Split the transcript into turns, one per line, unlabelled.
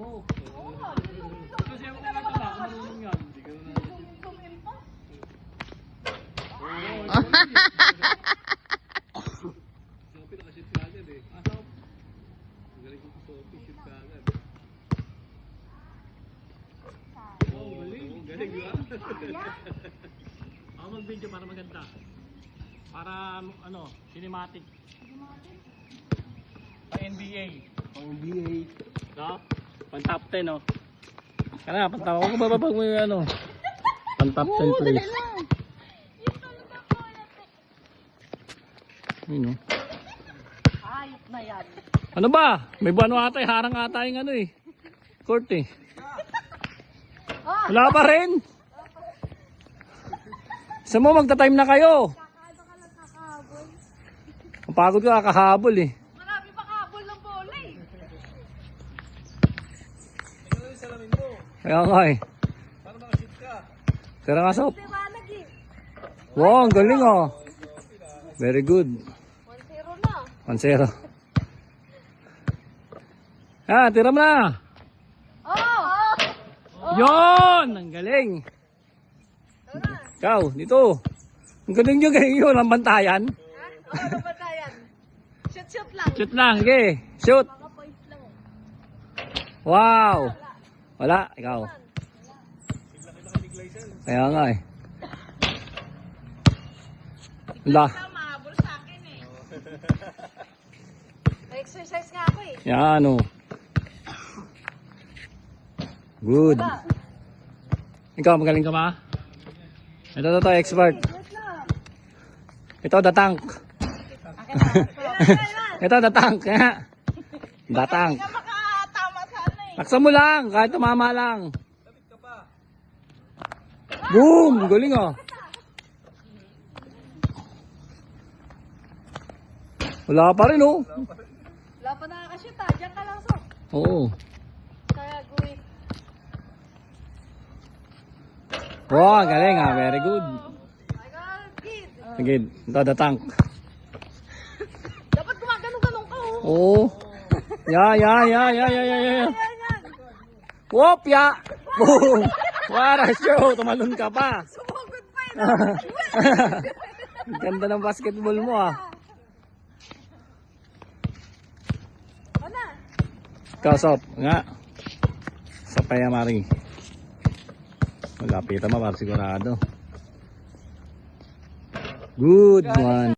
mo.
Oo nga,
Kasi ako nga ito na, marunong yan. Hindi ka na
zoom in pa.
Sophie nakashoot ka agad eh. Sop? Ang galing ko sa Sophie, shoot ka agad. Oh, galing. Galing ba?
Ako mag-video para maganda. Para ano, cinematic. Pang NBA.
Pang NBA.
No? Pang top 10, no? Kaya, pang top 10. Huwag bababag mo yung ano. Pang top 10, please. Ayun, no?
Ayop na yan.
Ano ba? May buwan ata, harang ata yung ano eh. Court eh. Wala pa rin. Sa mo, magta-time na kayo.
Kakaano ka lang kakahabol.
Ang pagod ko kakahabol eh.
Marami pa kahabol ng bola eh.
Tingnan yung salamin mo.
Kaya nga eh.
Para makashoot ka.
Tara nga, Sop.
Liwanag eh.
Wow, ang galing oh. Very good.
1-0 na.
1-0. Ah, tira mo na.
Oh!
Yon! Ang galing. Ikaw, dito. Ang galing nyo, galing nyo. Walang bantayan.
Ha? Oo, ano ba tayan? Shoot lang.
Shoot lang, okay. Shoot.
Mga points lang.
Wow. Wala, ikaw. Kaya nga eh. Wala.
Mahabol sa akin eh. Exercise nga ako eh.
Yan o. Good. Ikaw, magaling ka ba? Ito, expert. Ito, the tank. Ito, the tank. The tank.
Hindi ka makatama sana eh.
Taksa mo lang, kahit tumama lang. Boom! Galing oh. Wala pa rin oh.
Wala pa nakakashoot ah. Diyan ka lang so.
Oo.
Kaya guwit.
Wow, galing ah. Very good.
My God, kid.
Sige, ito, the tank.
Dapat gumaganong-ganong ka oh.
Oo. Ya.
Ayan.
Whoop, ya. Boom. Wara show, tumalon ka pa.
Sumugod pa eh.
Ang ganda ng basketball mo ah.
Ano?
Ikaw, Sop. Nga. Sop kaya, Mari. Malapitan mo, para sigurado. Good one.